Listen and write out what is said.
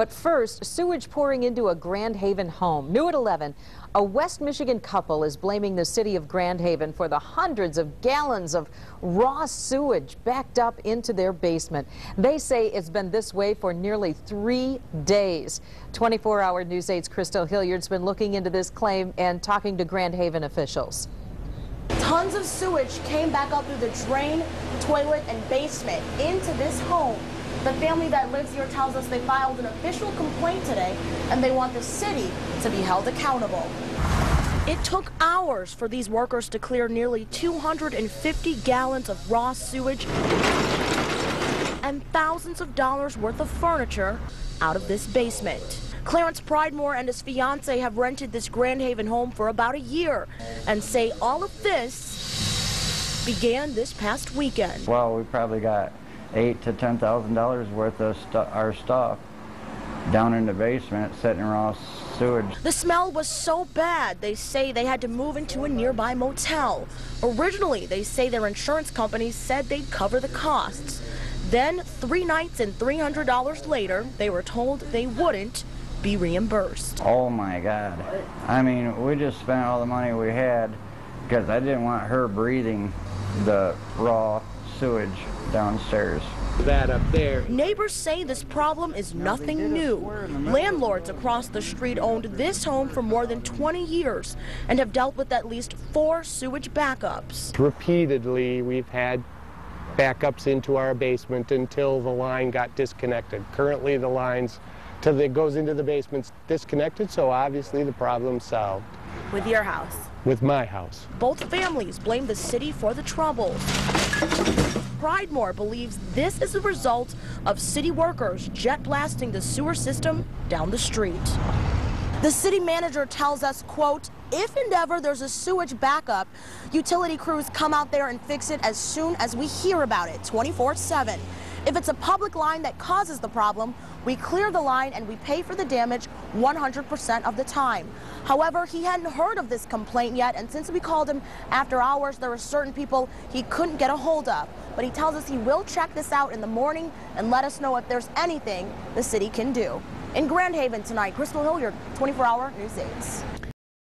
But first, sewage pouring into a Grand Haven home. New at 11, a West Michigan couple is blaming the city of Grand Haven for the hundreds of gallons of raw sewage backed up into their basement. They say it's been this way for nearly 3 days. 24-hour News 8's Crystal Hilliard's been looking into this claim and talking to Grand Haven officials. Tons of sewage came back up through the drain, toilet, and basement into this home. The family that lives here tells us they filed an official complaint today, and they want the city to be held accountable. It took hours for these workers to clear nearly 250 gallons of raw sewage and thousands of dollars worth of furniture out of this basement. Clarence Pridemore and his fiance have rented this Grand Haven home for about a year and say all of this began this past weekend. Well, we probably got $8,000 to $10,000 worth of our stuff down in the basement sitting in raw sewage. The smell was so bad, they say they had to move into a nearby motel. Originally, they say their insurance company said they'd cover the costs. Then, 3 nights and $300 later, they were told they wouldn't be reimbursed. Oh my God. I mean, we just spent all the money we had because I didn't want her breathing the raw sewage downstairs. That up there. Neighbors say this problem is nothing new. Landlords across the street owned this home for more than 20 years and have dealt with at least 4 sewage backups. Repeatedly, we've had backups into our basement until the line got disconnected. Currently, the lines that goes into the basement's disconnected, so obviously the problem's solved. With your house? With my house. Both families blame the city for the trouble. Pridemore believes this is a result of city workers jet blasting the sewer system down the street. The city manager tells us, quote, if and ever there's a sewage backup, utility crews come out there and fix it as soon as we hear about it, 24/7. If it's a public line that causes the problem, we clear the line and we pay for the damage 100% of the time. However, he hadn't heard of this complaint yet, and since we called him after hours, there were certain people he couldn't get a hold of. But he tells us he will check this out in the morning and let us know if there's anything the city can do. In Grand Haven tonight, Crystal Hilliard, 24-hour News 8.